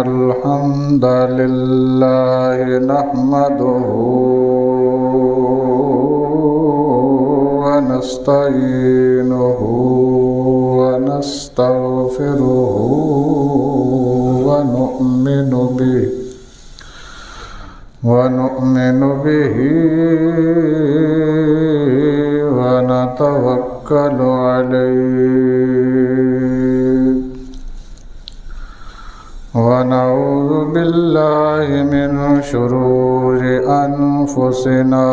الحمد لله نحمده ونستعينه ونستغفره ونؤمن به ونتوكل عليه ونعوذ بالله من شرور أنفسنا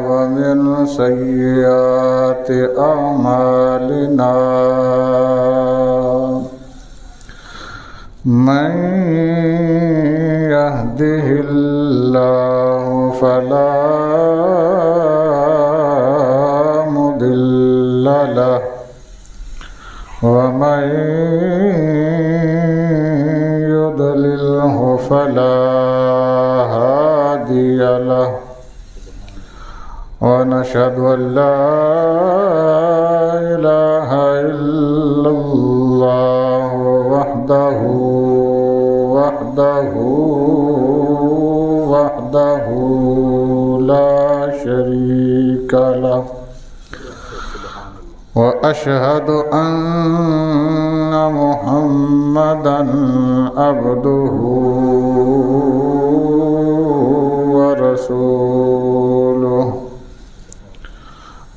ومن سيئات أعمالنا من يهده الله فلا مضل له ومن يضلله فلا هادي له ونشهد أن لا إله إلا الله وحده لا شريك له وأشهد أن محمدًا عبده ورسوله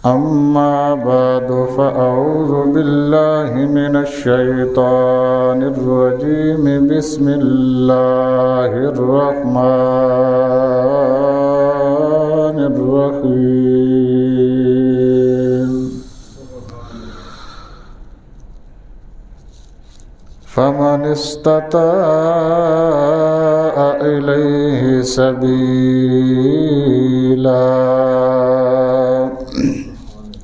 أما بعد فأعوذ بالله من الشيطان الرجيم بسم الله الرحمن الرحيم فمن استطاع إليه سبيلا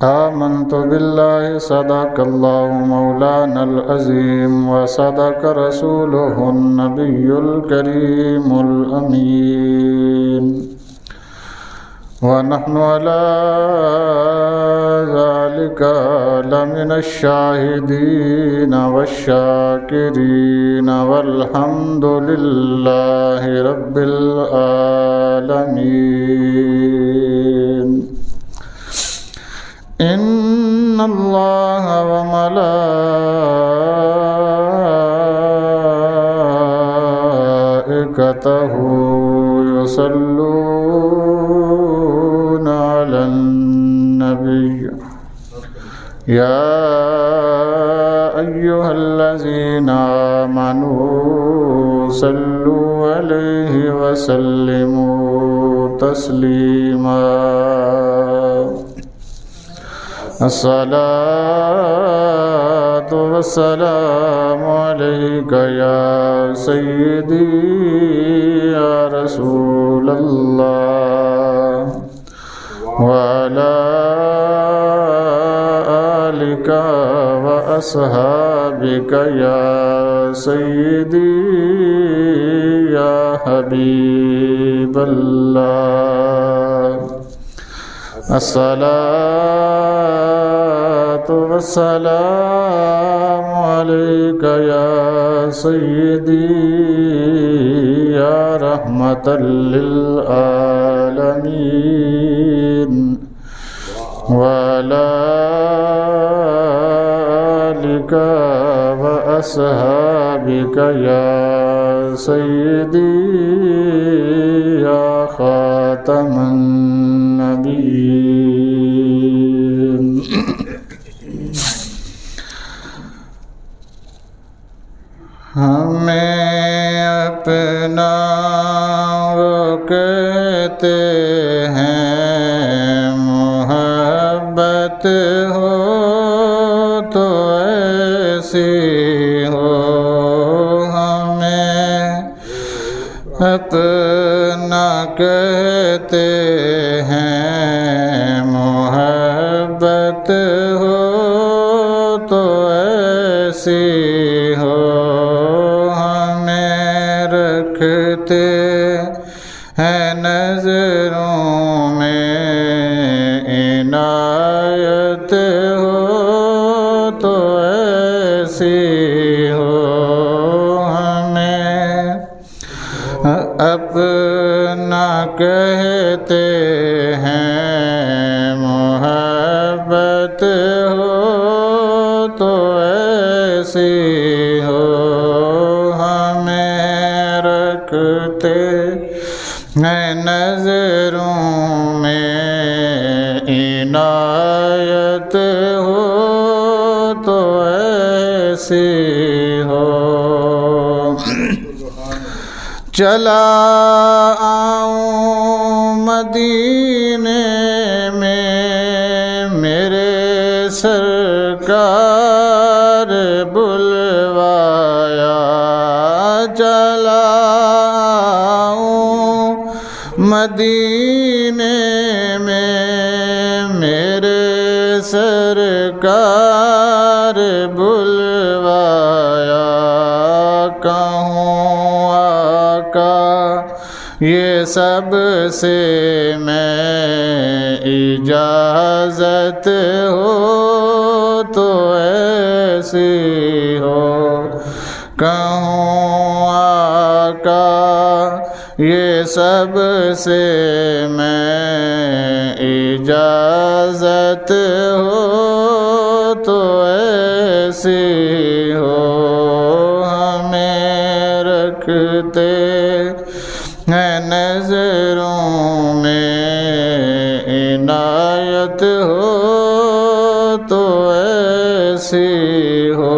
آمنت بالله صدق الله مولانا العظيم وصدق رسوله النبي الكريم الأمين ونحن على ذلك لمن الشاهدين والشاكرين والحمد لله رب العالمين إن الله وملائكته يصلون على النبي يا أيها الذين آمنوا صلوا عليه وسلموا تسليما الصلاة والسلام عليك يا سيدي يا رسول الله وعلى آلك وأصحابك يا سيدي يا حبيب الله الصلاة والسلام عليك يا سيدي يا رحمة للعالمين وعلى آلك وأصحابك يا سيدي يا خاتم النبيين ہمیں اپنا وہ کہتے ہیں محبت ہو تو ایسی ہو ہمیں اپنا کہتے ہیں محبت ہو تو ایسی ہو رکھتے ہیں نظروں میں عنایت ہو تو ایسی ہو ہمیں اپنا کہتے ہیں، محبت ہو تو ایسی ہو، ہمیں رکھتے ہیں نظروں میں، عنایت ہو تو ایسی ہو۔ چلا آؤں مدینے میں، میرے سرکار بلوایا، چلا آؤں مدینے میں، میرے سرکار بلوایا، کہوں یہ سب سے میں اجازت ہو تو ایسی ہو، کہوں آقا یہ سب سے میں اجازت ہو تو ایسی ہو، ہمیں رکھتے ہیں نظروں میں، عنایت ہو تو ایسی ہو۔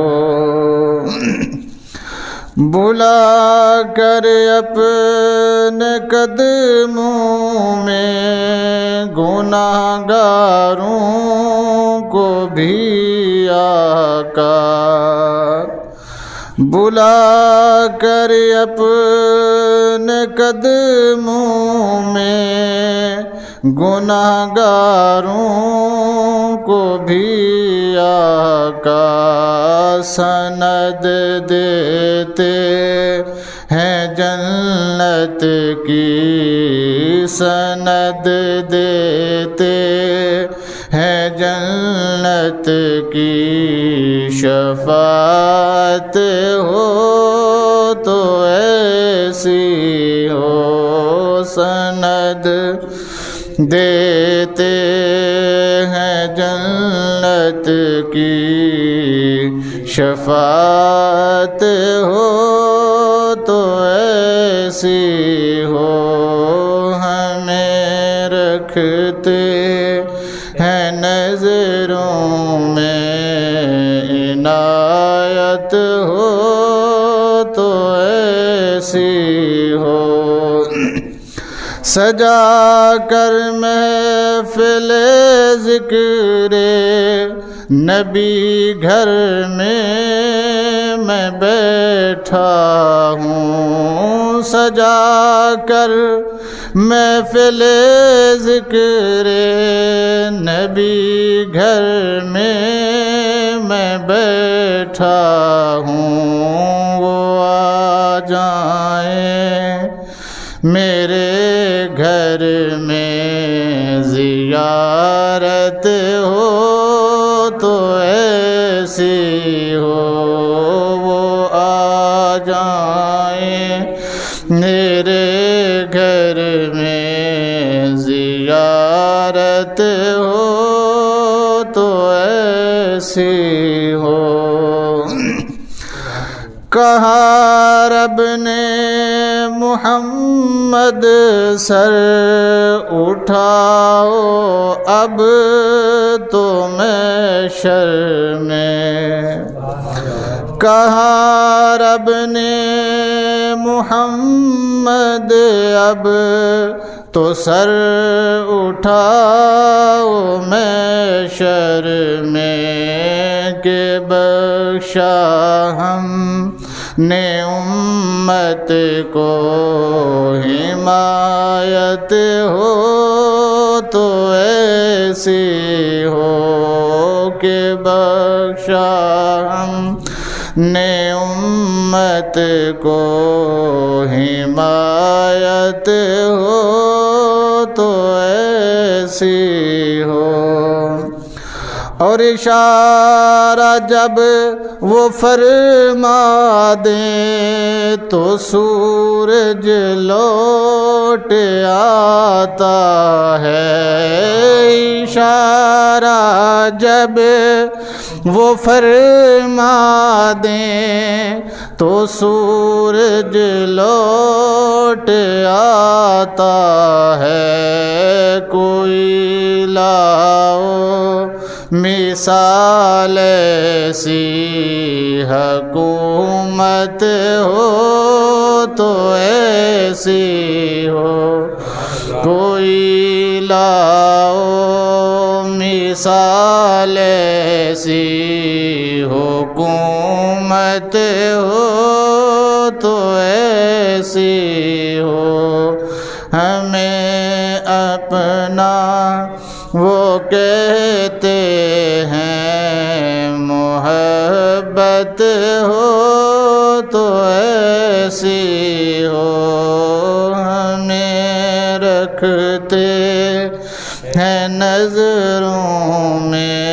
بلا کر اپنے قدموں میں، گناہ گاروں کو بھی آقا، بلا کر اپنے قدموں میں، گناہ گاروں کو بھی آقا، سند دیتے ہیں جنت کی، سند دیتے ہیں جنت کی، شفاعت ہو تو ایسی ہو، سند دیتے ہیں جنت کی، شفاعت ہو تو ایسی ہو، ہمیں رکھتے ہیں نظروں میں، عنایت ہو تو ایسی ہو۔ سجا کر محفل ذکر نبی گھر میں میں بیٹھا ہوں، سجا کر محفل ذکر نبی گھر میں میں بیٹھا ہوں، وہ آ جائیں میرے گھر میں، زیارت ہو تو ایسی ہو، وہ آ جائیں میرے گھر میں، زیارت ہو تو ایسی ہو۔ کہا رب نے محمد سر اٹھاؤ اب تو محشر میں، کہا رب نے محمد اب تو سر اٹھاؤ محشر میں، کہ بخشا ہم نے امت کو حمایت ہو تو ایسی ہو، کہ بخشا ہم نے امت کو حمایت ہو تو ایسی ہو۔ اور اشارہ جب وہ فرما دیں تو سورج لوٹ آتا ہے، اشارہ جب وہ فرما دیں تو سورج لوٹ آتا ہے، کوئی لاؤ مثال ایسی حکومت ہو تو ایسی ہو، کوئی لاؤ مثال ایسی حکومت ہو تو ایسی ہو، ہمیں اپنا وہ کہتے ہیں محبت ہو تو ایسی ہو، ہمیں رکھتے ہیں نظروں میں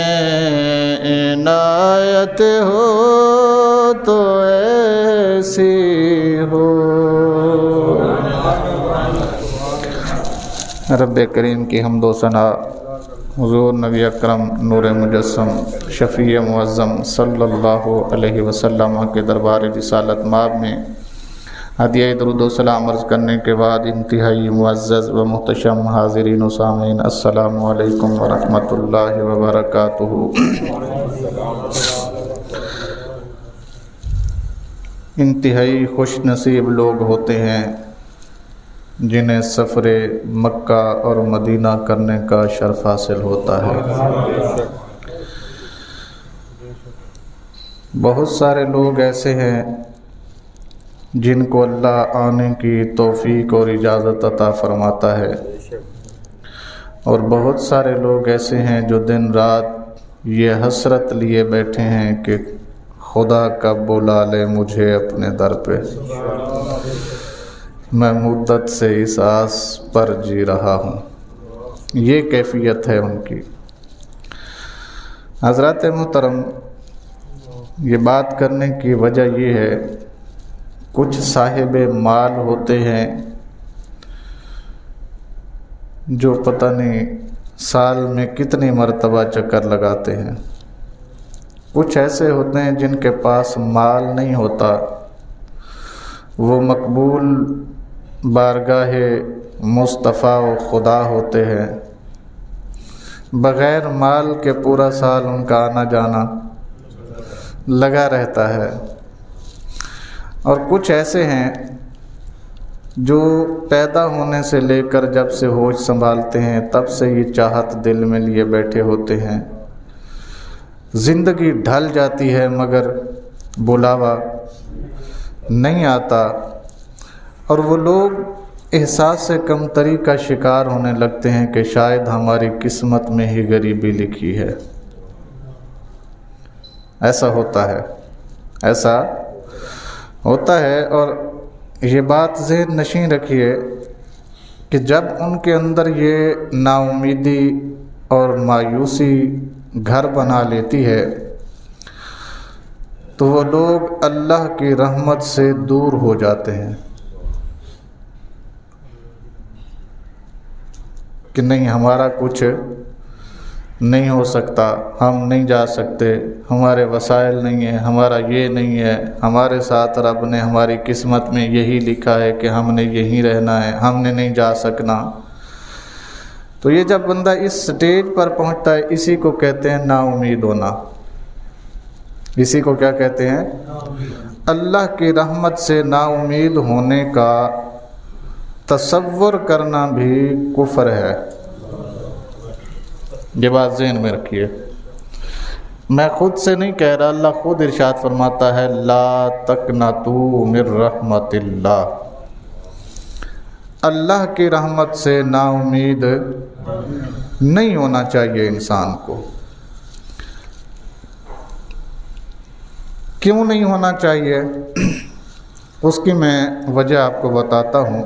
عنایت ہو تو ایسی ہو۔ رب کریم کی حمد و ثنا حضور نبی اکرم نور مجسم شفیع معظم صلی اللہ علیہ وسلم کے دربار رسالت مآب میں ہدیہ درود و سلام عرض کرنے کے بعد انتہائی معزز و محتشم حاضرین و سامعین، السلام علیکم ورحمۃ اللہ وبرکاتہ۔ انتہائی خوش نصیب لوگ ہوتے ہیں جنہیں سفر مکہ اور مدینہ کرنے کا شرف حاصل ہوتا ہے۔ بہت سارے لوگ ایسے ہیں جن کو اللہ آنے کی توفیق اور اجازت عطا فرماتا ہے، اور بہت سارے لوگ ایسے ہیں جو دن رات یہ حسرت لیے بیٹھے ہیں کہ خدا کب بلا لے مجھے اپنے در پہ، میں مدت سے اس آس پر جی رہا ہوں۔ یہ کیفیت ہے ان کی۔ حضرات محترم، یہ بات کرنے کی وجہ یہ ہے، کچھ صاحب مال ہوتے ہیں جو پتہ نہیں سال میں کتنی مرتبہ چکر لگاتے ہیں، کچھ ایسے ہوتے ہیں جن کے پاس مال نہیں ہوتا، وہ مقبول بارگاہ مصطفیٰ و خدا ہوتے ہیں، بغیر مال کے پورا سال ان کا آنا جانا لگا رہتا ہے، اور کچھ ایسے ہیں جو پیدا ہونے سے لے کر جب سے ہوش سنبھالتے ہیں تب سے یہ چاہت دل میں لیے بیٹھے ہوتے ہیں، زندگی ڈھل جاتی ہے مگر بلاوا نہیں آتا، اور وہ لوگ احساس سے کمتری کا شکار ہونے لگتے ہیں کہ شاید ہماری قسمت میں ہی غریبی لکھی ہے۔ ایسا ہوتا ہے، اور یہ بات ذہن نشین رکھیے کہ جب ان کے اندر یہ نا امیدی اور مایوسی گھر بنا لیتی ہے تو وہ لوگ اللہ کی رحمت سے دور ہو جاتے ہیں کہ نہیں، ہمارا کچھ نہیں ہو سکتا، ہم نہیں جا سکتے، ہمارے وسائل نہیں ہیں، ہمارا یہ نہیں ہے، ہمارے ساتھ رب نے ہماری قسمت میں یہی لکھا ہے کہ ہم نے یہیں رہنا ہے، ہم نے نہیں جا سکنا۔ تو یہ جب بندہ اس سٹیج پر پہنچتا ہے، اسی کو کہتے ہیں نا امید ہونا۔ اسی کو کیا کہتے ہیں؟ اللہ کی رحمت سے نا امید ہونے کا تصور کرنا بھی کفر ہے۔ یہ بات ذہن میں رکھیے، میں خود سے نہیں کہہ رہا، اللہ خود ارشاد فرماتا ہے لا تقنطوا من رحمت اللہ، اللہ کی رحمت سے نا امید نہیں ہونا چاہیے انسان کو۔ کیوں نہیں ہونا چاہیے؟ اس کی میں وجہ آپ کو بتاتا ہوں۔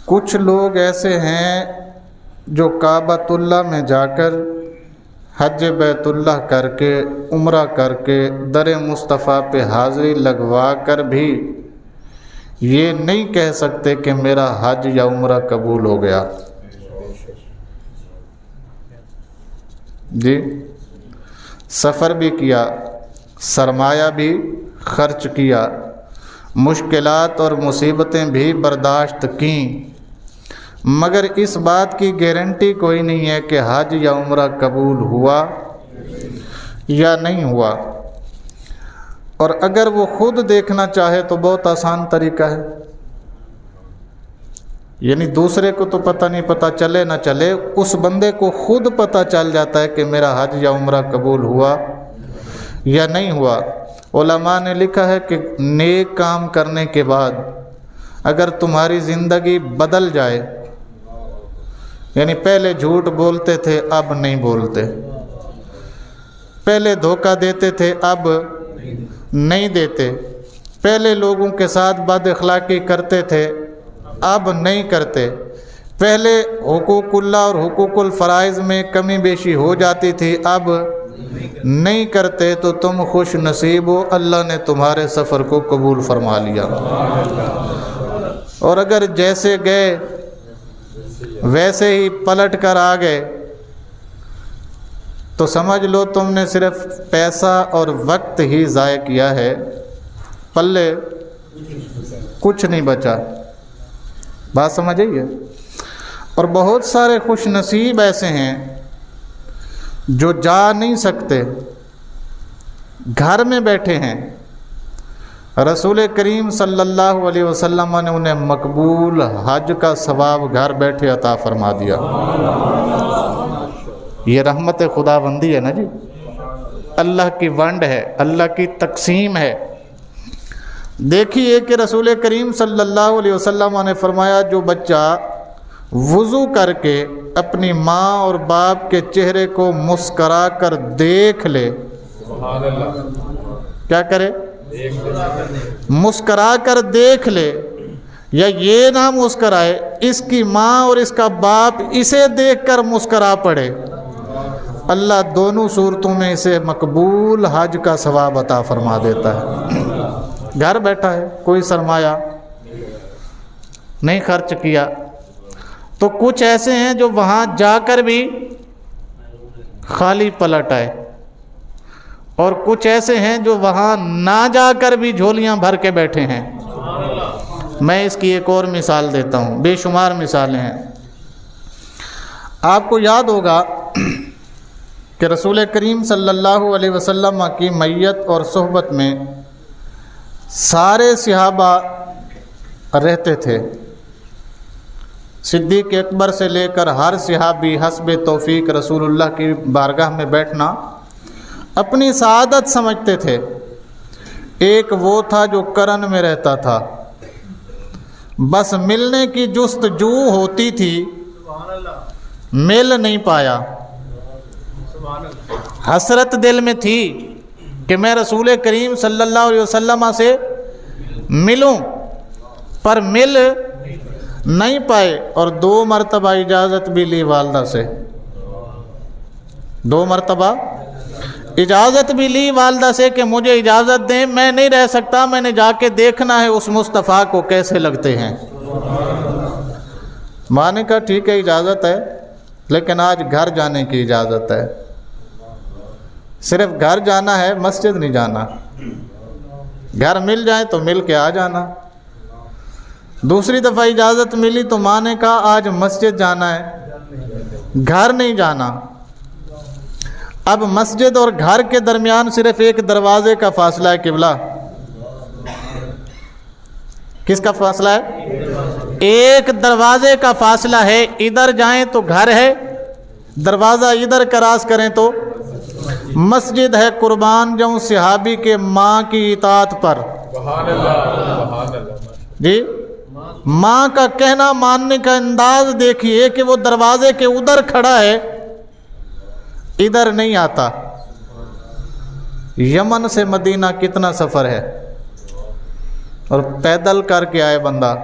کچھ لوگ ایسے ہیں جو کعبۃ اللہ میں جا کر حج بیت اللہ کر کے عمرہ کر کے در مصطفیٰ پہ حاضری لگوا کر بھی یہ نہیں کہہ سکتے کہ میرا حج یا عمرہ قبول ہو گیا. جی سفر بھی کیا، سرمایہ بھی خرچ کیا، مشکلات اور مصیبتیں بھی برداشت کیں، مگر اس بات کی گارنٹی کوئی نہیں ہے کہ حج یا عمرہ قبول ہوا یا نہیں ہوا. اور اگر وہ خود دیکھنا چاہے تو بہت آسان طریقہ ہے، یعنی دوسرے کو تو پتہ نہیں، پتہ چلے نہ چلے، اس بندے کو خود پتہ چل جاتا ہے کہ میرا حج یا عمرہ قبول ہوا یا نہیں ہوا. علماء نے لکھا ہے کہ نیک کام کرنے کے بعد اگر تمہاری زندگی بدل جائے، یعنی پہلے جھوٹ بولتے تھے اب نہیں بولتے، پہلے دھوکہ دیتے تھے اب نہیں دیتے، پہلے لوگوں کے ساتھ بد اخلاقی کرتے تھے اب نہیں کرتے، پہلے حقوق اللہ اور حقوق الفرائض میں کمی بیشی ہو جاتی تھی اب نہیں کرتے، تو تم خوش نصیب ہو، اللہ نے تمہارے سفر کو قبول فرما لیا. اور اگر جیسے گئے ویسے ہی پلٹ کر آ گئے تو سمجھ لو تم نے صرف پیسہ اور وقت ہی ضائع کیا ہے، پلے کچھ نہیں بچا. بات سمجھ آئی ہے؟ اور بہت سارے خوش نصیب ایسے ہیں جو جا نہیں سکتے، گھر میں بیٹھے ہیں. رسول کریم صلی اللہ علیہ وسلم نے انہیں مقبول حج کا ثواب گھر بیٹھے عطا فرما دیا. یہ رحمت خداوندی ہے نا جی، اللہ کی ونڈ ہے، اللہ کی تقسیم ہے. دیکھیے کہ رسول کریم صلی اللہ علیہ وسلم نے فرمایا جو بچہ وضو کر کے اپنی ماں اور باپ کے چہرے کو مسکرا کر دیکھ لے، کیا کرے؟ مسکرا کر دیکھ لے، یا یہ نہ مسکرائے، اس کی ماں اور اس کا باپ اسے دیکھ کر مسکرا پڑے، اللہ دونوں صورتوں میں اسے مقبول حج کا ثواب عطا فرما دیتا ہے. گھر بیٹھا ہے، کوئی سرمایہ نہیں خرچ کیا. تو کچھ ایسے ہیں جو وہاں جا کر بھی خالی پلٹ آئے، اور کچھ ایسے ہیں جو وہاں نہ جا کر بھی جھولیاں بھر کے بیٹھے ہیں. میں اس کی ایک اور مثال دیتا ہوں، بے شمار مثالیں ہیں. آپ کو یاد ہوگا کہ رسول کریم صلی اللہ علیہ وسلم کی میت اور صحبت میں سارے صحابہ رہتے تھے. صدیق اکبر سے لے کر ہر صحابی حسب توفیق رسول اللہ کی بارگاہ میں بیٹھنا اپنی سعادت سمجھتے تھے. ایک وہ تھا جو کرن میں رہتا تھا، بس ملنے کی جستجو ہوتی تھی، مل نہیں پایا. حسرت دل میں تھی کہ میں رسول کریم صلی اللہ علیہ وسلم سے ملوں، پر مل نہیں پائے. اور 2 مرتبہ اجازت بھی لی والدہ سے، 2 مرتبہ اجازت بھی لی والدہ سے کہ مجھے اجازت دیں، میں نہیں رہ سکتا، میں نے جا کے دیکھنا ہے اس مصطفیٰ کو کیسے لگتے ہیں. ماں نے کہا ٹھیک ہے اجازت ہے، لیکن آج گھر جانے کی اجازت ہے. صرف گھر جانا ہے، مسجد نہیں جانا. گھر مل جائے تو مل کے آ جانا. دوسری دفعہ اجازت ملی تو ماں نے کہا آج مسجد جانا ہے، گھر نہیں جانا. اب مسجد اور گھر کے درمیان صرف ایک دروازے کا فاصلہ ہے. قبلہ کس کا فاصلہ ہے؟ ایک دروازے کا فاصلہ ہے. ادھر جائیں تو گھر ہے، دروازہ ادھر کراس کریں تو مسجد ہے. قربان جاؤں صحابی کے ماں کی اطاعت پر. جی ماں کا کہنا ماننے کا انداز دیکھیے کہ وہ دروازے کے ادھر کھڑا ہے، ادھر نہیں آتا. یمن سے مدینہ کتنا سفر ہے، اور پیدل کر کے آئے بندہ،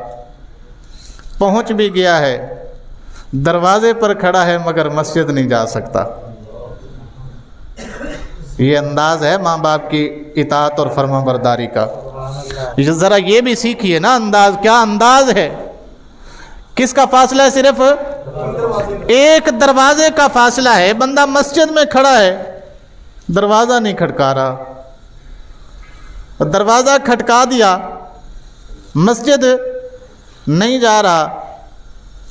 پہنچ بھی گیا ہے، دروازے پر کھڑا ہے مگر مسجد نہیں جا سکتا. یہ انداز ہے ماں باپ کی اطاعت اور فرما برداری کا. ذرا یہ بھی سیکھیے نا انداز کیا انداز ہے. کس کا فاصلہ ہے؟ صرف ایک دروازے کا فاصلہ ہے. بندہ مسجد میں کھڑا ہے, دروازہ نہیں کھٹکا رہا, دروازہ کھٹکا دیا, مسجد نہیں جا رہا.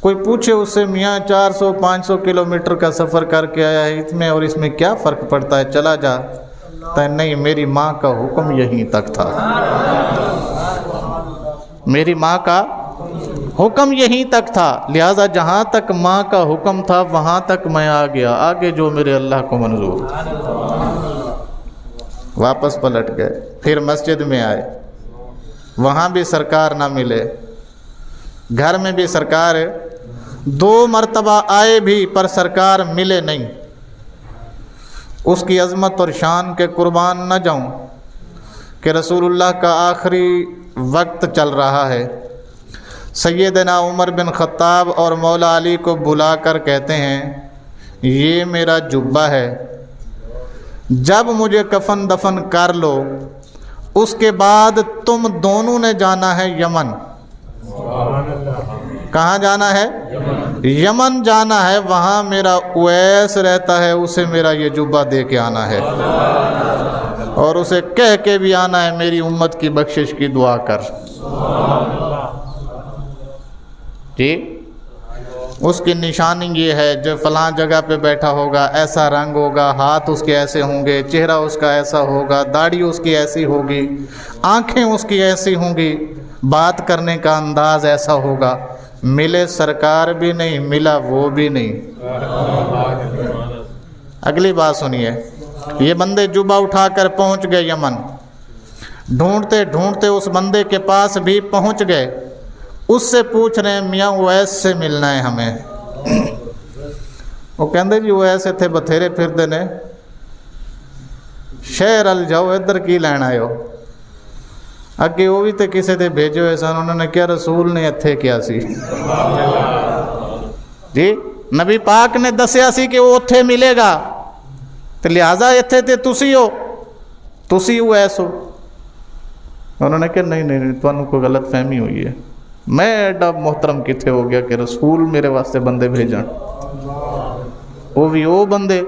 کوئی پوچھے اس سے میاں 400-500 کلومیٹر کا سفر کر کے آیا ہے, اس میں اور اس میں کیا فرق پڑتا ہے, چلا جا. نہیں, میری ماں کا حکم یہیں تک تھا, میری ماں کا حکم یہیں تک تھا, لہذا جہاں تک ماں کا حکم تھا وہاں تک میں آ گیا, آگے جو میرے اللہ کو منظور. واپس پلٹ گئے, پھر مسجد میں آئے, وہاں بھی سرکار نہ ملے, گھر میں بھی سرکار 2 مرتبہ آئے بھی پر سرکار ملے نہیں. اس کی عظمت اور شان کے قربان نہ جاؤں کہ رسول اللہ کا آخری وقت چل رہا ہے. سیدنا عمر بن خطاب اور مولا علی کو بلا کر کہتے ہیں یہ میرا جبہ ہے, جب مجھے کفن دفن کر لو اس کے بعد تم دونوں نے جانا ہے یمن. کہاں جانا ہے؟ یمن جانا ہے, وہاں میرا اویس رہتا ہے, اسے میرا یہ جبہ دے کے آنا ہے اور اسے کہہ کے بھی آنا ہے میری امت کی بخشش کی دعا کر. جی, اس کی نشانی یہ ہے جو فلاں جگہ پہ بیٹھا ہوگا ایسا رنگ ہوگا, ہاتھ اس کے ایسے ہوں گے, چہرہ اس کا ایسا ہوگا, داڑھی اس کی ایسی ہوگی, آنکھیں اس کی ایسی ہوں گی, بات کرنے کا انداز ایسا ہوگا. ملے سرکار بھی نہیں, ملا وہ بھی نہیں. اگلی بات سنیے, یہ بندے جبہ اٹھا کر پہنچ گئے یمن, ڈھونڈتے ڈھونڈتے اس بندے کے پاس بھی پہنچ گئے. اس سے پوچھ رہے ہیں میاں اویس سے ملنا ہے ہمیں. وہ کہندے جی اویس اتنے بتھیرے پھردے نے, شہر ال جاؤ, ادھر کی لین آئے ہو. اگے وہ بھی تے کسے دے بھیجے ہوئے سن, انہوں نے کیا رسول نے اتھے کیا سی جی, نبی پاک نے دسیا سی کہ وہ اتھے ملے گا, تو لہٰذا اتھے تے تسی ہو, تسی اویس ہو. انہوں نے کہا نہیں, تمہیں کوئی غلط فہمی ہوئی ہے, میں ایڈا محترم کتنے ہو گیا کہ رسول میرے واسطے بندے بھیجن. وہ بھی وہ بندے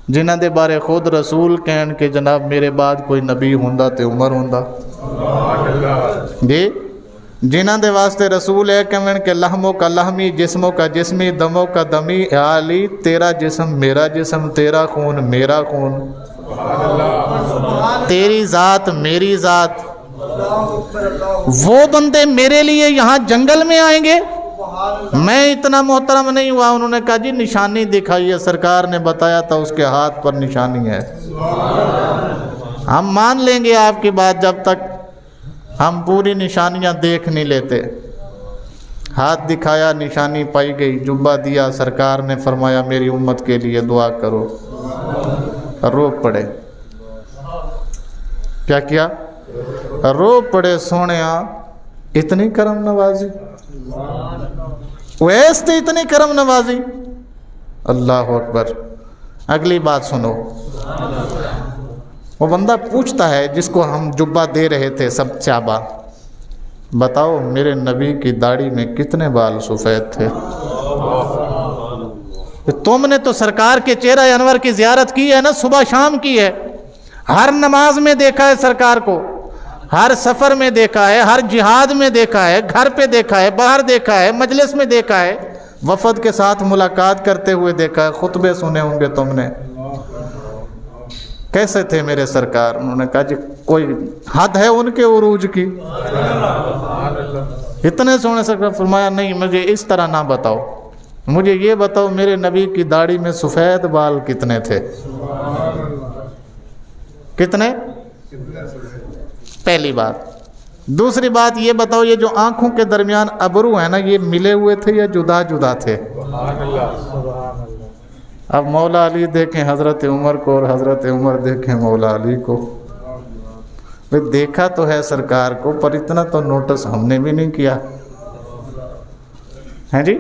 جنہ دے بارے خود رسول کہن کہ جناب میرے بعد کوئی نبی ہوندا تے عمر ہوندا. جی, جنہ دے واسطے رسول ہے کہن کہ لحموں کا لحمی, جسموں کا جسمی, دموں کا دمی, علی تیرا جسم میرا جسم, تیرا خون میرا خون, تیری ذات میری ذات. وہ بندے میرے لیے یہاں جنگل میں آئیں گے, میں اتنا محترم نہیں ہوا. انہوں نے کہا جی نشانی دکھائیے, سرکار نے بتایا تھا اس کے ہاتھ پر نشانی ہے. ہم مان لیں گے آپ کی بات جب تک ہم پوری نشانیاں دیکھ نہیں لیتے. ہاتھ دکھایا, نشانی پائی گئی, جبہ دیا, سرکار نے فرمایا میری امت کے لیے دعا کرو. رو پڑے. کیا کیا؟ رو پڑے. سونیا اتنی کرم نوازی, ویس تے اتنی کرم نوازی. اللہ اکبر. اگلی بات سنو, وہ بندہ پوچھتا ہے جس کو ہم جبہ دے رہے تھے سب صحابہ, بتاؤ میرے نبی کی داڑھی میں کتنے بال سفید تھے؟ تم نے تو سرکار کے چہرہ انور کی زیارت کی ہے نا, صبح شام کی ہے, ہر نماز میں دیکھا ہے سرکار کو, ہر سفر میں دیکھا ہے, ہر جہاد میں دیکھا ہے, گھر پہ دیکھا ہے, باہر دیکھا ہے, مجلس میں دیکھا ہے, وفد کے ساتھ ملاقات کرتے ہوئے دیکھا ہے, خطبے سنے ہوں گے تم نے. کیسے تھے میرے سرکار؟ انہوں نے کہا جی کوئی حد ہے ان کے عروج کی؟ اتنے سونے سرکار. فرمایا نہیں, مجھے اس طرح نہ بتاؤ, مجھے یہ بتاؤ میرے نبی کی داڑھی میں سفید بال کتنے تھے؟ کتنے؟ پہلی بات. دوسری بات یہ بتاؤ یہ جو آنکھوں کے درمیان ابرو ہیں نا, یہ ملے ہوئے تھے یا جدا جدا تھے؟ اب مولا علی دیکھیں حضرت عمر کو اور حضرت عمر دیکھیں مولا علی کو. دیکھا تو ہے سرکار کو, پر اتنا تو نوٹس ہم نے بھی نہیں کیا ہے جی.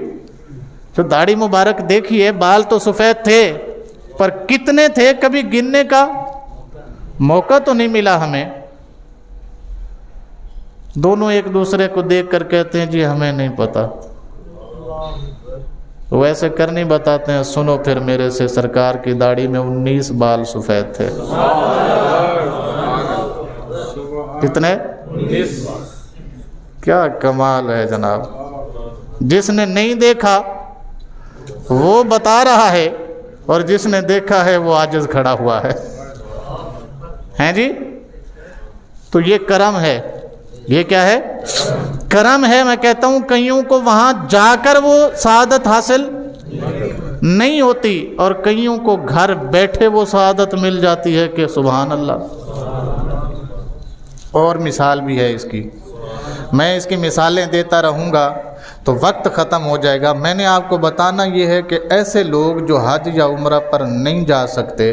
تو داڑھی مبارک دیکھیے, بال تو سفید تھے, پر کتنے تھے کبھی گننے کا موقع تو نہیں ملا ہمیں. دونوں ایک دوسرے کو دیکھ کر کہتے ہیں جی ہمیں نہیں پتا. ویسے کر نہیں بتاتے ہیں. سنو پھر میرے سے، سرکار کی داڑھی میں 19 بال سفید تھے. کتنے؟ 19. کیا کمال ہے جناب. جس نے نہیں دیکھا وہ بتا رہا ہے، اور جس نے دیکھا ہے وہ عاجز کھڑا ہوا ہے. ہیں جی؟ تو یہ کرم ہے. یہ کیا ہے؟ کرم ہے. میں کہتا ہوں کئیوں کو وہاں جا کر وہ سعادت حاصل نہیں ہوتی، اور کئیوں کو گھر بیٹھے وہ سعادت مل جاتی ہے کہ سبحان اللہ. اور مثال بھی ہے اس کی. میں اس کی مثالیں دیتا رہوں گا تو وقت ختم ہو جائے گا. میں نے آپ کو بتانا یہ ہے کہ ایسے لوگ جو حج یا عمرہ پر نہیں جا سکتے،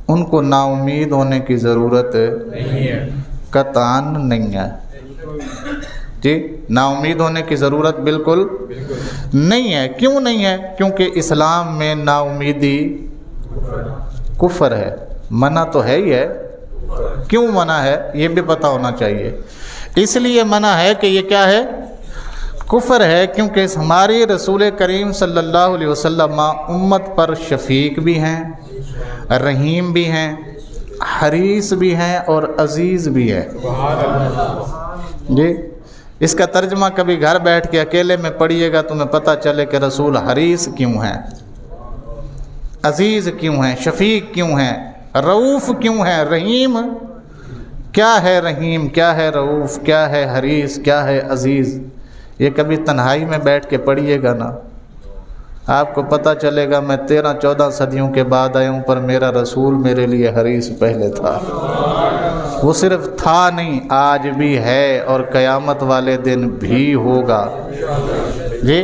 ان کو نا امید ہونے کی ضرورت نہیں ہے، قطعاً نہیں ہے. جی، نا امید ہونے کی ضرورت بالکل نہیں ہے. کیوں نہیں ہے؟ کیونکہ اسلام میں نا امیدی کفر ہے. منع تو ہے ہی ہے. کیوں منع ہے یہ بھی پتہ ہونا چاہیے. اس لیے منع ہے کہ یہ کیا ہے؟ کفر ہے. کیونکہ ہماری رسول کریم صلی اللہ علیہ وسلم امت پر شفیق بھی ہیں، رحیم بھی ہیں، حریص بھی ہیں، اور عزیز بھی ہے. جی، اس کا ترجمہ کبھی گھر بیٹھ کے اکیلے میں پڑھیے گا، تمہیں پتہ چلے کہ رسول حریص کیوں ہیں، عزیز کیوں ہیں، شفیق کیوں ہیں، رؤوف کیوں ہیں. رحیم کیا ہے؟ رحیم کیا ہے؟ رؤوف کیا ہے؟ حریص کیا ہے؟ عزیز. یہ کبھی تنہائی میں بیٹھ کے پڑھیے گا نا، آپ کو پتہ چلے گا میں 13-14 صدیوں کے بعد آیا ہوں، پر میرا رسول میرے لیے حریص پہلے تھا. وہ صرف تھا نہیں، آج بھی ہے، اور قیامت والے دن بھی ہوگا. جی،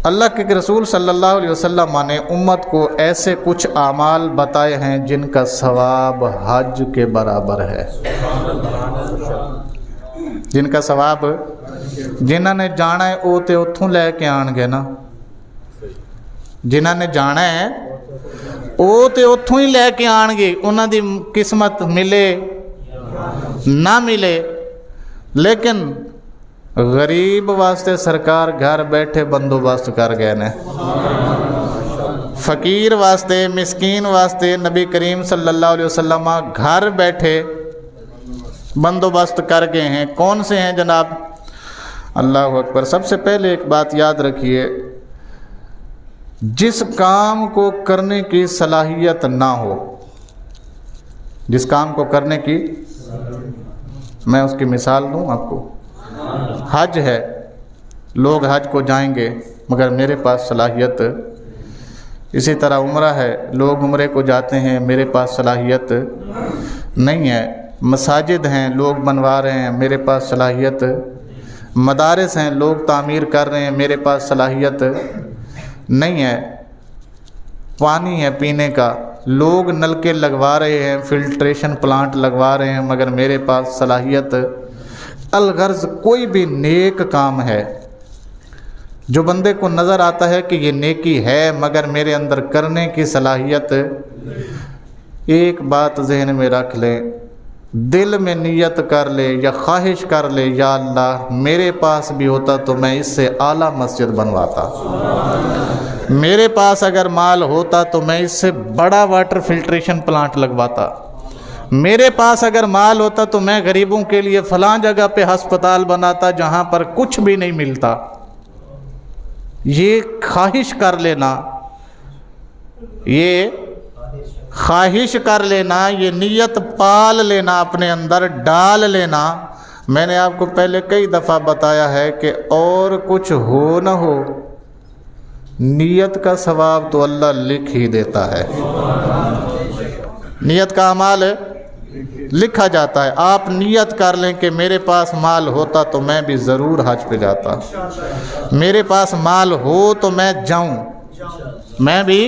اللہ کے رسول صلی اللہ علیہ وسلم نے امت کو ایسے کچھ اعمال بتائے ہیں جن کا ثواب حج کے برابر ہے. جن کا ثواب، جنہاں نے جانا ہے وہ تے اتھوں لے کے آن گے نا. جنہاں نے جانا ہے وہ تے اتھوں ہی لے کے آن گے. انہاں دی قسمت ملے نہ ملے. لیکن غریب واسطے سرکار گھر بیٹھے بندوبست کر گئے نے. فقیر واسطے، مسکین واسطے نبی کریم صلی اللہ علیہ وسلم گھر بیٹھے بندوبست کر گئے ہیں. کون سے ہیں جناب؟ اللہ اکبر. سب سے پہلے ایک بات یاد رکھیے، جس کام کو کرنے کی صلاحیت نہ ہو، جس کام کو کرنے کی، میں اس کی مثال دوں آپ کو. حج ہے، لوگ حج کو جائیں گے مگر میرے پاس صلاحیت. اسی طرح عمرہ ہے، لوگ عمرے کو جاتے ہیں، میرے پاس صلاحیت نہیں ہے. مساجد ہیں، لوگ بنوا رہے ہیں، میرے پاس صلاحیت. مدارس ہیں، لوگ تعمیر کر رہے ہیں، میرے پاس صلاحیت نہیں ہے. پانی ہے پینے کا، لوگ نلکے لگوا رہے ہیں، فلٹریشن پلانٹ لگوا رہے ہیں، مگر میرے پاس صلاحیت. الغرض کوئی بھی نیک کام ہے جو بندے کو نظر آتا ہے کہ یہ نیکی ہے مگر میرے اندر کرنے کی صلاحیت. ایک بات ذہن میں رکھ لے، دل میں نیت کر لے یا خواہش کر لے، یا اللہ میرے پاس بھی ہوتا تو میں اس سے اعلیٰ مسجد بنواتا، میرے پاس اگر مال ہوتا تو میں اس سے بڑا واٹر فلٹریشن پلانٹ لگواتا، میرے پاس اگر مال ہوتا تو میں غریبوں کے لیے فلاں جگہ پہ ہسپتال بناتا جہاں پر کچھ بھی نہیں ملتا. یہ خواہش کر لینا، یہ خواہش کر لینا، یہ نیت پال لینا، اپنے اندر ڈال لینا. میں نے آپ کو پہلے کئی دفعہ بتایا ہے کہ اور کچھ ہو نہ ہو، نیت کا ثواب تو اللہ لکھ ہی دیتا ہے. نیت کا اعمال لکھا جاتا ہے. آپ نیت کر لیں کہ میرے پاس مال ہوتا تو میں بھی ضرور حج پہ جاتا، میرے پاس مال ہو تو میں جاؤں، میں بھی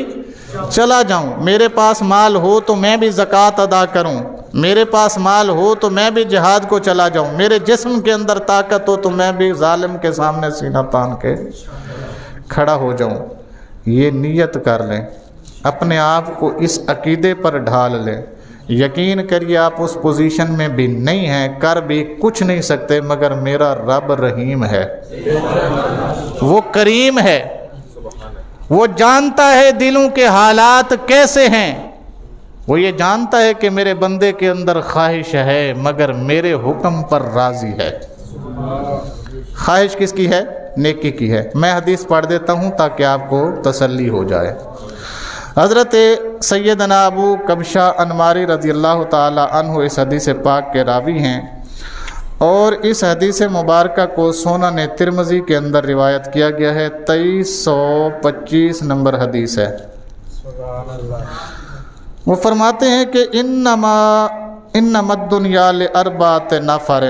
چلا جاؤں، میرے پاس مال ہو تو میں بھی زکوٰۃ ادا کروں، میرے پاس مال ہو تو میں بھی جہاد کو چلا جاؤں، میرے جسم کے اندر طاقت ہو تو میں بھی ظالم کے سامنے سینہ تان کے کھڑا ہو جاؤں. یہ نیت کر لیں، اپنے آپ کو اس عقیدے پر ڈھال لیں. یقین کریے آپ اس پوزیشن میں بھی نہیں ہیں، کر بھی کچھ نہیں سکتے، مگر میرا رب رحیم ہے، وہ کریم ہے، وہ جانتا ہے دلوں کے حالات کیسے ہیں، وہ یہ جانتا ہے کہ میرے بندے کے اندر خواہش ہے مگر میرے حکم پر راضی ہے۔ خواہش کس کی ہے؟ نیکی کی ہے۔ میں حدیث پڑھ دیتا ہوں تاکہ آپ کو تسلی ہو جائے۔ حضرت سیدنا ابو کبشہ انماری رضی اللہ تعالی عنہ اس حدیث پاک کے راوی ہیں، اور اس حدیث مبارکہ کو سنن ترمذی کے اندر روایت کیا گیا ہے، 2325 نمبر حدیث ہے۔ وہ فرماتے ہیں کہ انما الدنیا لاربعۃ نفر،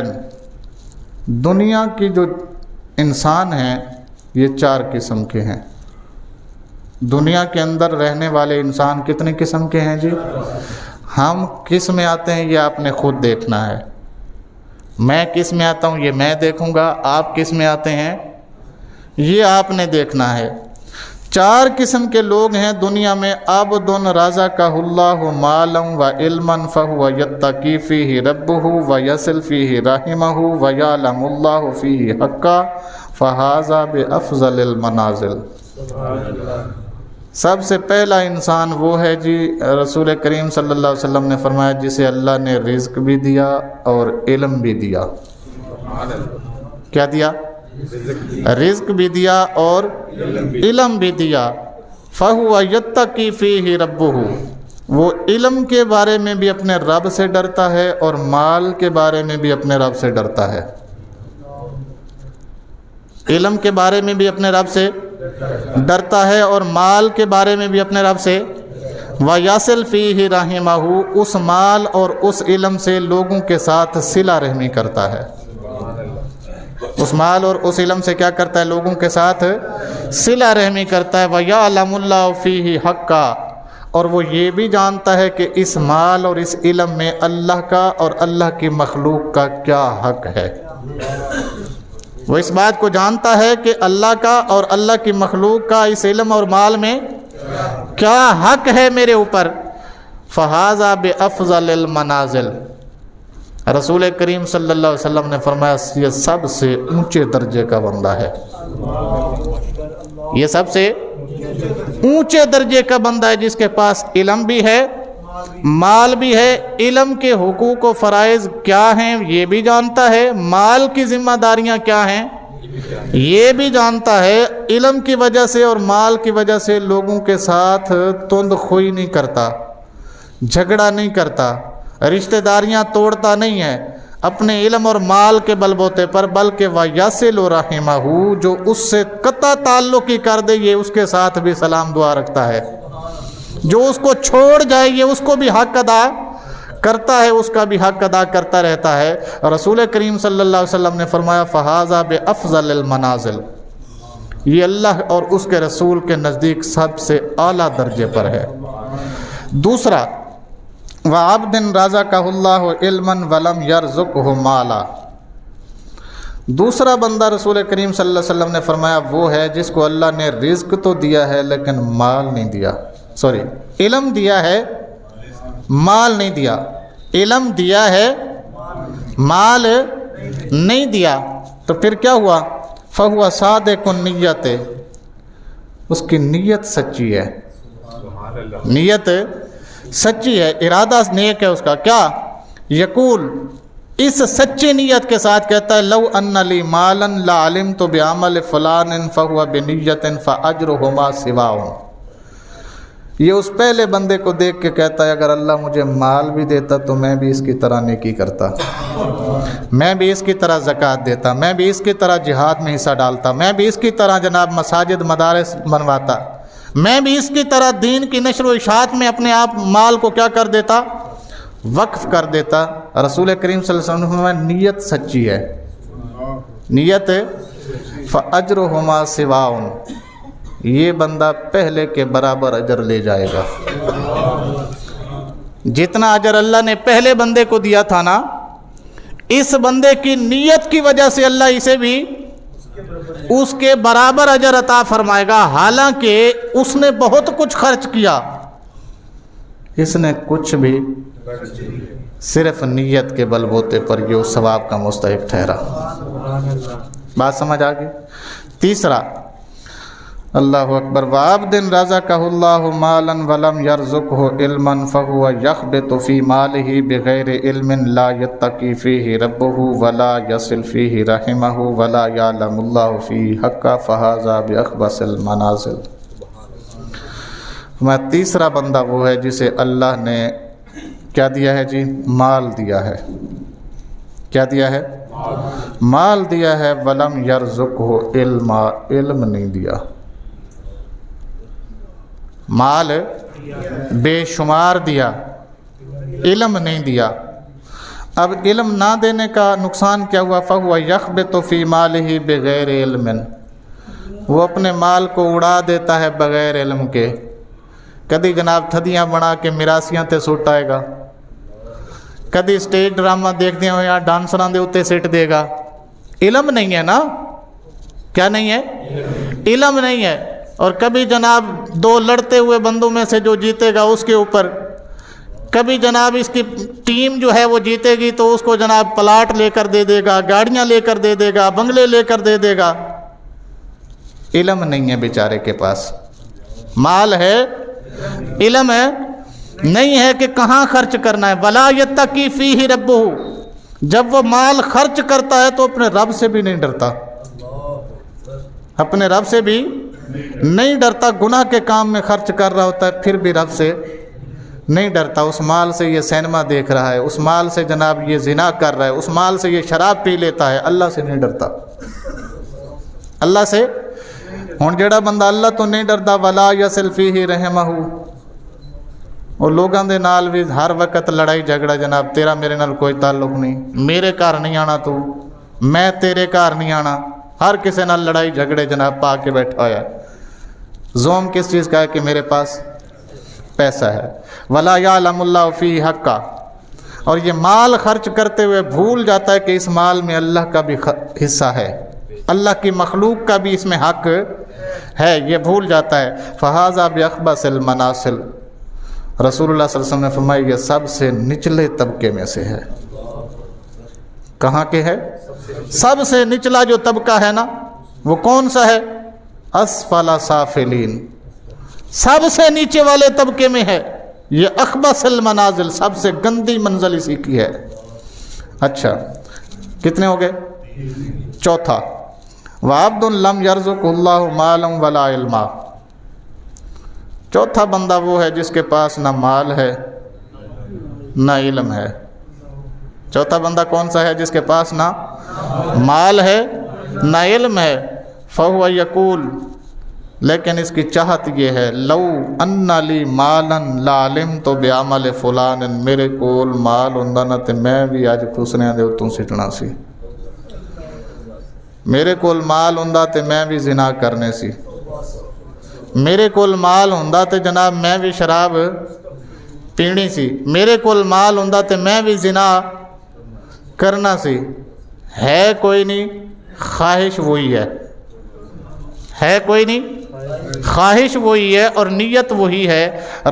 دنیا کی جو انسان ہیں یہ 4 قسم کے ہیں۔ دنیا کے اندر رہنے والے انسان کتنے قسم کے ہیں جی؟ ہم کس میں آتے ہیں یہ آپ نے خود دیکھنا ہے۔ میں کس میں آتا ہوں یہ میں دیکھوں گا، آپ کس میں آتے ہیں یہ آپ نے دیکھنا ہے۔ 4 قسم کے لوگ ہیں دنیا میں۔ عبد رزقہ اللہ مالا و علما فہو یتقی فیہ ربہ و یصل فیہ رحمہ و یعلم اللہ فیہ حقا فہذا بافضل المنازل۔ سب سے پہلا انسان وہ ہے جی، رسول کریم صلی اللہ علیہ وسلم نے فرمایا جسے اللہ نے رزق بھی دیا اور علم بھی دیا۔ کیا دیا؟ رزق بھی دیا اور علم بھی دیا۔ فَهُوَ يَتَّقِي فِيهِ رَبُّهُ، وہ علم کے بارے میں بھی اپنے رب سے ڈرتا ہے اور مال کے بارے میں بھی اپنے رب سے ڈرتا ہے۔ علم کے بارے میں بھی اپنے رب سے ڈرتا ہے اور مال کے بارے میں بھی اپنے رب سے۔ وَيَصِلْ فِيهِ رَحِمَهُ، اس مال اور اس علم سے لوگوں کے ساتھ صلہ رحمی کرتا ہے۔ اس مال اور اس علم سے کیا کرتا ہے؟ لوگوں کے ساتھ صلہ رحمی کرتا ہے۔ وَيَعْلَمُ اللَّهُ فِيهِ حَقًّا، اور وہ یہ بھی جانتا ہے کہ اس مال اور اس علم میں اللہ کا اور اللہ کی مخلوق کا کیا حق ہے۔ وہ اس بات کو جانتا ہے کہ اللہ کا اور اللہ کی مخلوق کا اس علم اور مال میں کیا حق ہے میرے اوپر۔ فَهَذَا بِأَفْضَلِ الْمَنَازِلِ، رسول کریم صلی اللہ علیہ وسلم نے فرمایا یہ سب سے اونچے درجے کا بندہ ہے، یہ سب سے اونچے درجے کا بندہ ہے جس کے پاس علم بھی ہے، مال بھی ہے۔ علم کے حقوق و فرائض کیا ہیں یہ بھی جانتا ہے، مال کی ذمہ داریاں کیا ہیں یہ بھی جانتا ہے۔ علم کی وجہ سے اور مال کی وجہ سے لوگوں کے ساتھ تند خوئی نہیں کرتا، جھگڑا نہیں کرتا، رشتہ داریاں توڑتا نہیں ہے اپنے علم اور مال کے بل بوتے پر، بلکہ وَيَصِلُ رَحِمَهُ، جو اس سے قطع تعلق ہی کر دے یہ اس کے ساتھ بھی سلام دعا رکھتا ہے، جو اس کو چھوڑ جائے یہ اس کو بھی حق ادا کرتا ہے، اس کا بھی حق ادا کرتا رہتا ہے۔ رسول کریم صلی اللہ علیہ وسلم نے فرمایا فَهَذَا بِأَفْضَلِ الْمَنَازِلِ، یہ اللہ اور اس کے رسول کے نزدیک سب سے اعلیٰ درجے پر ہے۔ دوسرا، وَعَبْدٍ رَزَقَهُ اللَّهُ عِلْمًا وَلَمْ يَرْزُقْهُ مَالًا، دوسرا بندہ رسول کریم صلی اللہ علیہ وسلم نے فرمایا وہ ہے جس کو اللہ نے رزق تو دیا ہے لیکن مال نہیں دیا، علم دیا ہے مال نہیں دیا، علم دیا ہے مال نہیں دیا، تو پھر کیا ہوا؟ فَهُوَ صَادِقُ النِّيَّةِ، اس کی نیت سچی ہے، نیت سچی ہے، ارادہ نیک ہے اس کا۔ کیا یقول، اس سچی نیت کے ساتھ کہتا ہے لو ان لی مالا لعلمت بعمل فلان فهو بنیۃ فاجرهما سواء، یہ اس پہلے بندے کو دیکھ کے کہتا ہے اگر اللہ مجھے مال بھی دیتا تو میں بھی اس کی طرح نیکی کرتا، میں بھی اس کی طرح زکوٰۃ دیتا، میں بھی اس کی طرح جہاد میں حصہ ڈالتا، میں بھی اس کی طرح جناب مساجد مدارس بنواتا، میں بھی اس کی طرح دین کی نشر و اشاعت میں اپنے آپ مال کو کیا کر دیتا؟ وقف کر دیتا۔ رسول کریم صلی اللہ علیہ وسلم نے نیت سچی ہے، نیت فَأَجْرُهُمَا سِوَاءٌ، یہ بندہ پہلے کے برابر اجر لے جائے گا، جتنا اجر اللہ نے پہلے بندے کو دیا تھا نا، اس بندے کی نیت کی وجہ سے اللہ اسے بھی اس کے برابر اجر عطا فرمائے گا، حالانکہ اس نے بہت کچھ خرچ کیا، اس نے کچھ بھی صرف نیت کے بل بوتے پر یہ اس ثواب کا مستحق ٹھہرا۔ بات سمجھ آ گئی؟ تیسرا، اللہ اکبر، وَعَبْدٍ رَزَقَهُ اللَّهُ مَالًا وَلَمْ يَرْزُقْهُ عِلْمًا فَهُوَ يَخْبِطُ فِي مَالِهِ بِغَيْرِ عِلْمٍ لَا يَتَّقِي فِيهِ رَبَّهُ وَلَا يَصِلُ فِيهِ رَحِمَهُ وَلَا يَعْلَمُ اللَّهُ فِيهِ حَقًّا فَهَذَا بِأَخْبَثِ الْمَنَازِلِ۔ میں تیسرا بندہ وہ ہے جسے اللہ نے کیا دیا ہے جی؟ مال دیا ہے۔ کیا دیا ہے؟ مال دیا ہے۔ وَلَمْ يَرْزُقْهُ عِلْمًا، علم نہیں دیا۔ مال بے شمار دیا، علم نہیں دیا۔ اب علم نہ دینے کا نقصان کیا ہوا؟ فَهُوَ يَخْبِطُ فِي مَالِهِ بِغَيْرِ عِلْمٍ، وہ اپنے مال کو اڑا دیتا ہے بغیر علم کے۔ کدی جناب تھدیاں بنا کے میراسیاں تے سٹ آئے گا، کدی سٹیج ڈرامہ دیکھ دیا ہو یا ڈانسراں دے اتے سٹ دے گا۔ علم نہیں ہے نا؟ کیا نہیں ہے؟ علم نہیں ہے۔ اور کبھی جناب دو لڑتے ہوئے بندوں میں سے جو جیتے گا اس کے اوپر، کبھی جناب اس کی ٹیم جو ہے وہ جیتے گی تو اس کو جناب پلاٹ لے کر دے دے گا، گاڑیاں لے کر دے دے گا، بنگلے لے کر دے دے گا۔ علم نہیں ہے بیچارے کے پاس۔ مال ہے، علم ہے نہیں ہے کہ کہاں خرچ کرنا ہے۔ وَلَا يَتَّقِي فِيهِ رَبُّهُ، جب وہ مال خرچ کرتا ہے تو اپنے رب سے بھی نہیں ڈرتا، اپنے رب سے بھی نہیں ڈرتا۔ گناہ کے کام میں خرچ کر رہا ہوتا ہے پھر بھی رب سے نہیں ڈرتا۔ اس مال سے یہ سینما دیکھ رہا ہے، اس مال سے جناب یہ زنا کر رہا ہے، اس مال سے یہ شراب پی لیتا ہے، اللہ سے نہیں ڈرتا۔ اللہ سے ہن جڑا بندہ اللہ تو نہیں ڈرتا، ولا یصل فیہ رحمہ، اور لوگاں دے نال بھی ہر وقت لڑائی جھگڑا، جناب تیرا میرے نال کوئی تعلق نہیں، میرے گھر نہیں آنا تو، میں تیرے گھر نہیں آنا، ہر کسی نال لڑائی جھگڑے جناب پا کے بیٹھا ہوا ہے۔ زوم کس چیز کا ہے؟ کہ میرے پاس پیسہ ہے۔ ولا یعلم اللہ فیہ حقا، اور یہ مال خرچ کرتے ہوئے بھول جاتا ہے کہ اس مال میں اللہ کا بھی حصہ ہے، اللہ کی مخلوق کا بھی اس میں حق ہے، یہ بھول جاتا ہے۔ فہذا بأخبث المنازل، رسول اللہ صلی اللہ علیہ وسلم نے فرمایا یہ سب سے نچلے طبقے میں سے ہے۔ کہاں کے ہے؟ سب سے نچلا جو طبقہ ہے نا وہ کون سا ہے؟ اسفل سافلین، سب سے نیچے والے طبقے میں ہے۔ یہ اخبث المنازل، سب سے گندی منزل اسی کی ہے۔ اچھا کتنے ہو گئے؟ چوتھا، وعبد لم یرزق اللہ مالا ولا علما، چوتھا بندہ وہ ہے جس کے پاس نہ مال ہے نہ علم ہے۔ چوتھا بندہ کون سا ہے؟ جس کے پاس نہ مال ہے نہ علم ہے۔ فہو یقول، لیکن اس کی چاہت یہ ہے، لو ان لی مالا لعلمت بعمل فلان، میرے کول مال ہوندا نا تے میں بھی اج خسریاں دے اتوں سٹنا سی، میرے کول مال ہوندا تے میں بھی زنا کرنے سی، میرے کول مال ہوندا تے جناب میں بھی شراب پینی سی، میرے کول مال ہوندا تے میں بھی زنا کرنا سی۔ ہے کوئی نہیں، خواہش وہی ہے کوئی نہیں، خواہش وہی ہے اور نیت وہی ہے۔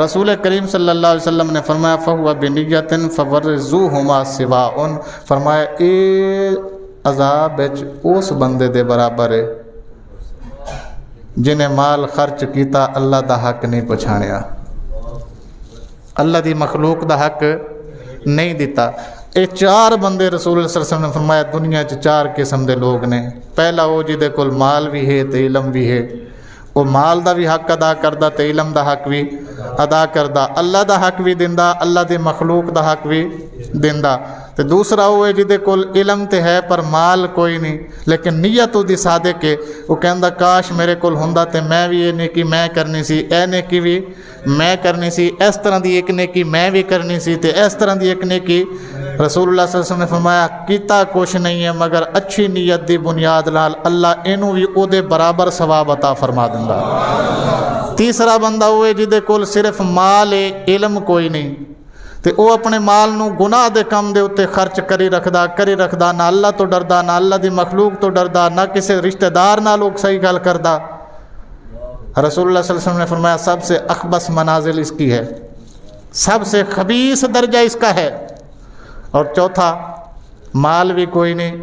رسول کریم صلی اللہ علیہ وسلم نے فرمایا فَهُوَ بِنِيَّةٍ فَوَرِّزُوهُمَا سِوَاءٌ، فرمایا اے عذاب اس بندے دے برابر ہے جنہیں مال خرچ کیتا اللہ دا حق نہیں پچھانیا، اللہ دی مخلوق دا حق نہیں دیتا۔ یہ چار بندے رسول اللہ صلی اللہ علیہ وسلم نے فرمایا دنیا چار قسم دے لوگ نے۔ پہلا وہ جہدے کول مال بھی ہے تے علم بھی ہے، وہ مال دا بھی حق ادا کردا تے علم دا حق بھی ادا کردا، اللہ دا حق بھی دیندا، اللہ دی مخلوق دا حق بھی دیندا۔ تے دوسرا وہ ہے جہدے کول علم تے ہے پر مال کوئی نہیں، لیکن نیت دی صادق ہے، وہ کہندا کاش میرے کول ہوندا تے میں بھی یہ نیکی میں کرنی سی، اے نیکی بھی میں کرنی سی، اس طرح دی ایک نیکی میں بھی کرنی سی، تے اس طرح دی ایک نیکی رسول اللہ صلی اللہ علیہ وسلم نے فرمایا کیتا کچھ نہیں ہے مگر اچھی نیت دی بنیاد نال اللہ اینو بھی او دے برابر ثواب عطا فرما دیندا۔ تیسرا بندہ ہوئے جہدے کول صرف مال ہے، علم کوئی نہیں، تے او اپنے مال نو گناہ دے کم دے اتے خرچ کری رکھدا، نہ اللہ تو ڈردا، نہ اللہ دی مخلوق تو ڈردا، نہ کسی رشتہ دار نہ لوگ صحیح گل کردا۔ رسول اللہ صلی اللہ علیہ وسلم نے فرمایا سب سے اخبث منازل اس کی ہے۔ سب سے خبیث درجہ اس کا ہے. اور چوتھا، مال بھی کوئی نہیں،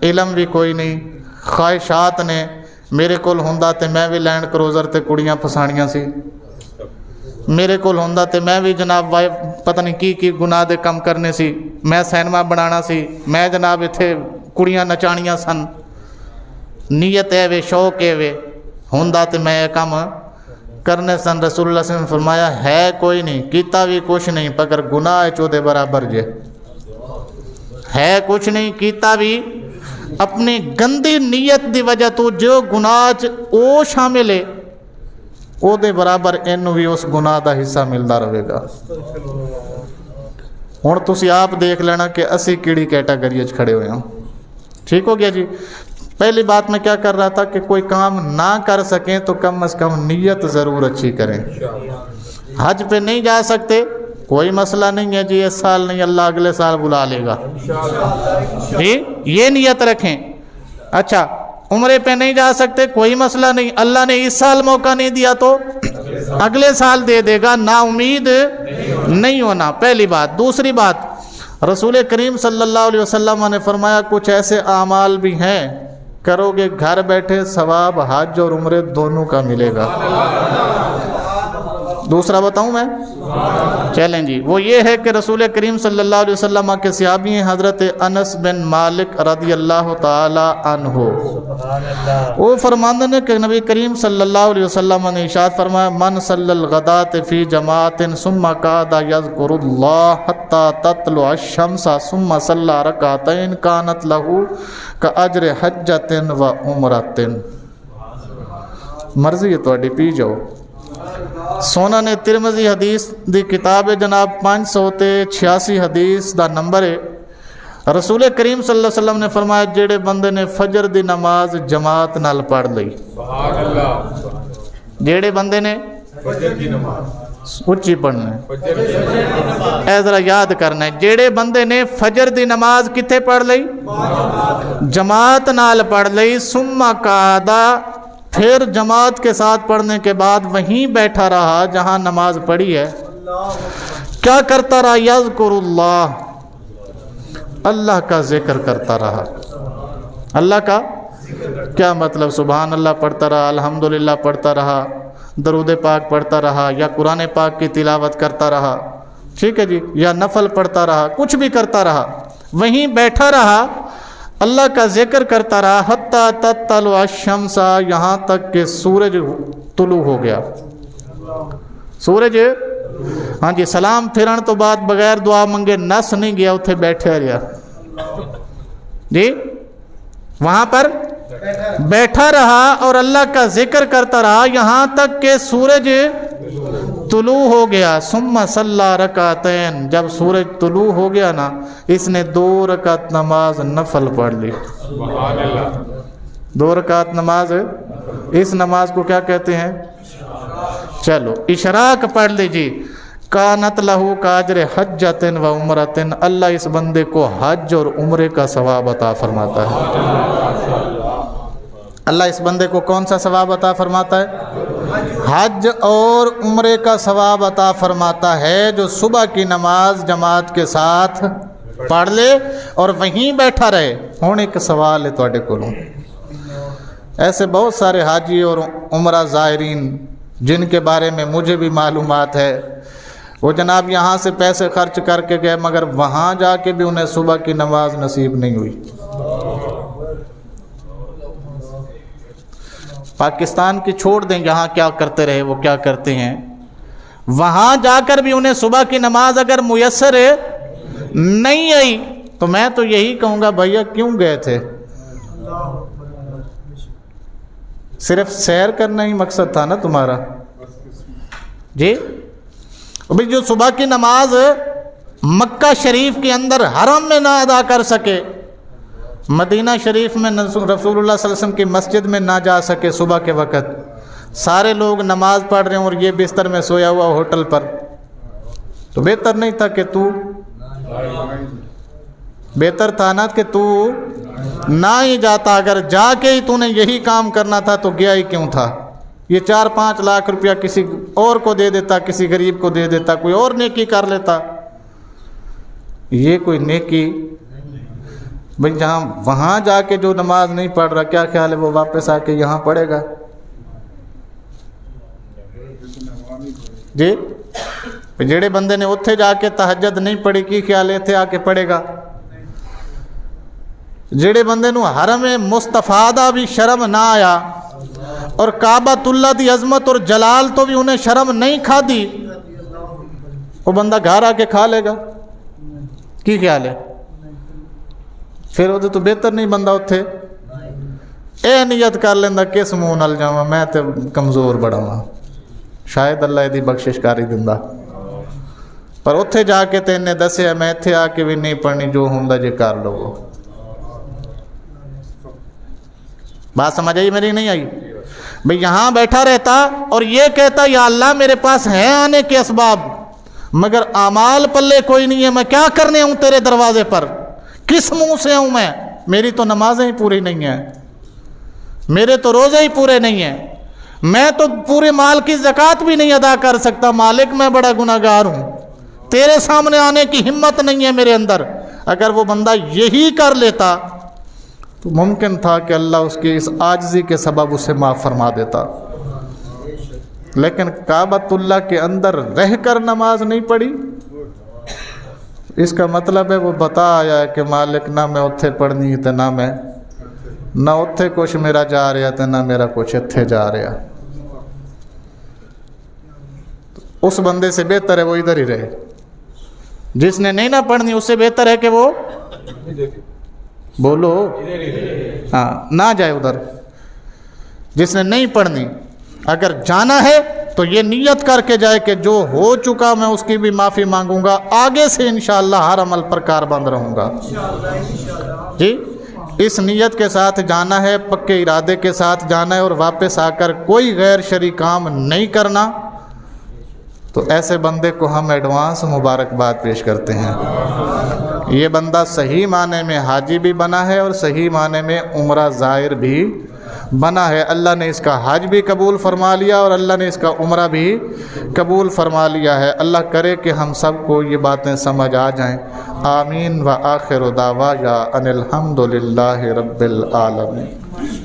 علم بھی کوئی نہیں، خواہشات نے میرے کول ہوندا تے میں بھی لینڈ کروزر تے کڑیاں پھساڑیاں سی، میرے کول ہوندا تے میں بھی جناب پتہ نہیں کی گناہ دے کم کرنے سی، میں سینما بنانا سی، میں جناب اتھے کڑیاں نچانیاں سن. نیت ہے وے، شوق ہے وے، ہوندا تے میں یہ کام کرنے سن. رسول اللہ صلی اللہ علیہ وسلم نے فرمایا ہے کوئی نہیں، کیتا بھی کچھ نہیں، مگر گناہ چودے برابر جے. ہے کچھ نہیں کیتا بھی، اپنی گندی نیت دی وجہ تو جو گناہ او شامل ہے او دے برابر اینو بھی اس گناہ دا حصہ ملتا رہے گا. ہن تسی آپ دیکھ لینا کہ اسی کیڑی کیٹاگری کھڑے ہوئے ہوں. ٹھیک ہو گیا جی. پہلی بات میں کیا کر رہا تھا کہ کوئی کام نہ کر سکیں تو کم از کم نیت ضرور اچھی کریں. حج پہ نہیں جا سکتے کوئی مسئلہ نہیں ہے جی، اس سال نہیں، اللہ اگلے سال بلا لے گا جی، یہ نیت رکھیں. اچھا عمرے پہ نہیں جا سکتے کوئی مسئلہ نہیں، اللہ نے اس سال موقع نہیں دیا تو اگلے سال دے دے گا، نا امید نہیں ہونا، پہلی بات. دوسری بات، رسول کریم صلی اللہ علیہ وسلم نے فرمایا کچھ ایسے اعمال بھی ہیں کرو گے گھر بیٹھے ثواب حج اور عمرے دونوں کا ملے گا. دوسرا بتاؤں میں؟ چلیں جی. وہ یہ ہے کہ رسول کریم صلی اللہ علیہ وسلم کے صحابی ہیں حضرت انس بن مالک رضی اللہ تعالی عنہ. وہ فرماندے نے کہ نبی کریم صلی اللہ علیہ وسلم نے ارشاد فرمایا من صلی الغداۃ فی جماعت ثم قعد یذکر اللہ حتی تطلع الشمس ثم صلی رکعتین کانت له کاجر حجۃ و عمرۃ. مرضی ہے تہاڈی، پی جاؤ. سنن ترمذی حدیث دی کتاب ہے جناب 586 حدیث دا نمبر ہے. رسول کریم صلی اللہ علیہ وسلم نے فرمایا جڑے بندے نے فجر دی نماز جماعت نال پڑھ لئی، جڑے بندے نے فجر دی نماز اچھی پڑھنا ہے، اے ذرا یاد کرنا ہے، جڑے بندے نے فجر دی نماز کتھے پڑھ لئی؟ جماعت نال پڑھ لئی. ثم قعدا، پھر جماعت کے ساتھ پڑھنے کے بعد وہیں بیٹھا رہا جہاں نماز پڑھی ہے. کیا کرتا رہا؟ یذکر اللہ، اللہ کا ذکر کرتا رہا. اللہ کا کیا مطلب؟ سبحان اللہ پڑھتا رہا، الحمدللہ پڑھتا رہا، درود پاک پڑھتا رہا، یا قرآن پاک کی تلاوت کرتا رہا، ٹھیک ہے جی، یا نفل پڑھتا رہا، کچھ بھی کرتا رہا، وہیں بیٹھا رہا، اللہ کا ذکر کرتا رہا. حتی تطلع الشمس، یہاں تک کہ سورج طلوع ہو گیا. سورج ہاں جی سلام پھرن تو بعد بغیر دعا منگے نس نہیں گیا، اتھے بیٹھے رہا جی، وہاں پر بیٹھا رہا اور اللہ کا ذکر کرتا رہا یہاں تک کہ سورج طلوع ہو گیا. ثم صلی رکعتین، جب سورج طلوع ہو گیا نا، اس نے 2 رکعت نماز نفل پڑھ لی. 2 رکعت نماز، اس نماز کو کیا کہتے ہیں؟ چلو اشراق پڑھ لیجیے. کانت لہو کاجر حجۃ و عمرۃ، اللہ اس بندے کو حج اور عمرے کا ثواب عطا فرماتا ہے. اللہ اس بندے کو کون سا ثواب عطا فرماتا ہے؟ حج اور عمرے کا ثواب عطا فرماتا ہے. جو صبح کی نماز جماعت کے ساتھ پڑھ لے اور وہیں بیٹھا رہے. ہوں ایک سوال ہے تواڈے کولوں، ایسے بہت سارے حاجی اور عمرہ زائرین جن کے بارے میں مجھے بھی معلومات ہے، وہ جناب یہاں سے پیسے خرچ کر کے گئے مگر وہاں جا کے بھی انہیں صبح کی نماز نصیب نہیں ہوئی. پاکستان کی چھوڑ دیں، یہاں کیا کرتے رہے وہ کیا کرتے ہیں، وہاں جا کر بھی انہیں صبح کی نماز اگر میسر نہیں آئی تو میں تو یہی کہوں گا بھیا کیوں گئے تھے؟ صرف سیر کرنا ہی مقصد تھا نا تمہارا جی. ابھی جو صبح کی نماز مکہ شریف کے اندر حرم میں نہ ادا کر سکے، مدینہ شریف میں رسول اللہ صلی اللہ علیہ وسلم کی مسجد میں نہ جا سکے صبح کے وقت، سارے لوگ نماز پڑھ رہے ہیں اور یہ بستر میں سویا ہوا ہوٹل پر، تو بہتر نہیں تھا کہ تو بہتر تھا نا کہ تو نہ ہی جاتا؟ اگر جا کے ہی تو نے یہی کام کرنا تھا تو گیا ہی کیوں تھا؟ یہ 4-5 لاکھ روپیہ کسی اور کو دے دیتا، کسی غریب کو دے دیتا، کوئی اور نیکی کر لیتا. یہ کوئی نیکی بھئی جہاں وہاں جا کے جو نماز نہیں پڑھ رہا، کیا خیال ہے وہ واپس آ کے یہاں پڑھے گا؟ جی جڑے بندے نے اتھے جا کے تہجد نہیں پڑھی، کی خیال ہے اتھے آ کے پڑھے گا؟ جڑے بندے نو حرم مصطفیٰ دا بھی شرم نہ آیا اور کعبۃ اللہ دی عظمت اور جلال تو بھی انہیں شرم نہیں کھا دی، وہ بندہ گھر آ کے کھا لے گا؟ کی خیال ہے؟ پھر وہ تو بہتر نہیں بندہ اتھے اے نیت کر لیندہ کس منہ نال جاواں، میں تے کمزور بڑا ہاں، شاید اللہ دی بخشش کاری دیندا. پر اتھے جا کے تے انہیں دسیا میں اتھے آ کے بھی نہیں پڑھنی، جو ہوندا جے کر لو. بات سمجھ آئی میری؟ نہیں آئی؟ بھئی یہاں بیٹھا رہتا اور یہ کہتا یا اللہ میرے پاس ہیں آنے کے اسباب مگر اعمال پلے کوئی نہیں ہے، میں کیا کرنے ہوں تیرے دروازے پر، کس منہ سے ہوں میں؟ میری تو نمازیں ہی پوری نہیں ہیں، میرے تو روزے ہی پورے نہیں ہیں، میں تو پورے مال کی زکوٰۃ بھی نہیں ادا کر سکتا، مالک میں بڑا گناہگار ہوں، تیرے سامنے آنے کی ہمت نہیں ہے میرے اندر. اگر وہ بندہ یہی کر لیتا تو ممکن تھا کہ اللہ اس کی اس عاجزی کے سبب اسے معاف فرما دیتا. لیکن کعبۃ اللہ کے اندر رہ کر نماز نہیں پڑھی، اس کا مطلب ہے وہ بتا آیا ہے کہ مالک نہ میں اتھے پڑھنی تے نہ میں، نہ اتھے کچھ میرا جا رہا تے نہ میرا کچھ اتھے جا رہا. اس بندے سے بہتر ہے وہ ادھر ہی رہے. جس نے نہیں نہ پڑھنی اس سے بہتر ہے کہ وہ بولو ہاں نہ جائے ادھر. جس نے نہیں پڑھنی اگر جانا ہے تو یہ نیت کر کے جائے کہ جو ہو چکا میں اس کی بھی معافی مانگوں گا، آگے سے انشاءاللہ ہر عمل پر کاربند رہوں گا. جی اس نیت کے ساتھ جانا ہے، پکے ارادے کے ساتھ جانا ہے اور واپس آ کر کوئی غیر شرعی کام نہیں کرنا. تو ایسے بندے کو ہم ایڈوانس مبارکباد پیش کرتے ہیں. یہ بندہ صحیح معنی میں حاجی بھی بنا ہے اور صحیح معنی میں عمرہ زائر بھی بنا ہے. اللہ نے اس کا حج بھی قبول فرما لیا اور اللہ نے اس کا عمرہ بھی قبول فرما لیا ہے. اللہ کرے کہ ہم سب کو یہ باتیں سمجھ آ جائیں. آمین. وآخر دعوانا ان الحمد للہ رب العالمین.